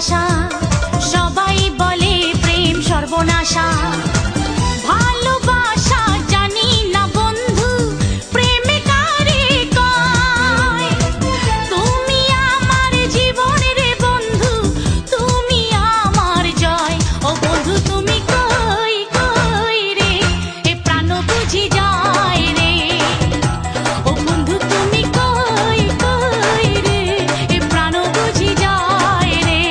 ভালোবাসা, সবাই বলে প্রেম সর্বনাশা। ভালোবাসা জানি না বন্ধু, প্রেমে কারে কয়। তুমি আমার জীবনের বন্ধু, তুমি আমার জয়। ও বন্ধু তুমি কই কই রে, এ প্রাণ বুঝি যায় রে। ও বন্ধু তুমি কই কই রে, এ প্রাণ বুঝি যায় রে।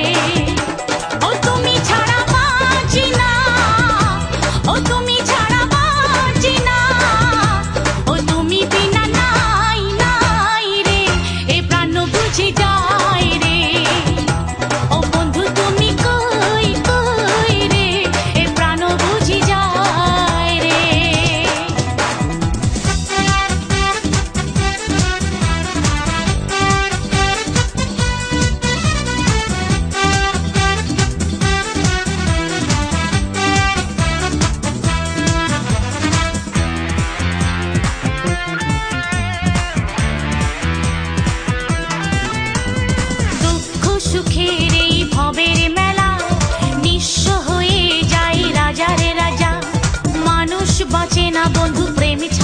ও তুমি ছাড়া বাঁচি না, ও তুমি ছাড়া বাঁচি না। ও তুমি বিনা নাই নাই রে, এ প্রাণ বুঝি যায় রে। ও বন্ধু তুমি কই কই রে, এ প্রাণ বুঝি যায় রে। দুঃখ সুখের এই ভবের মেলা, নিঃস্ব হয়ে যায় রাজারে রাজা। মানুষ বাঁচে না বন্ধু প্রেম ছাড়া।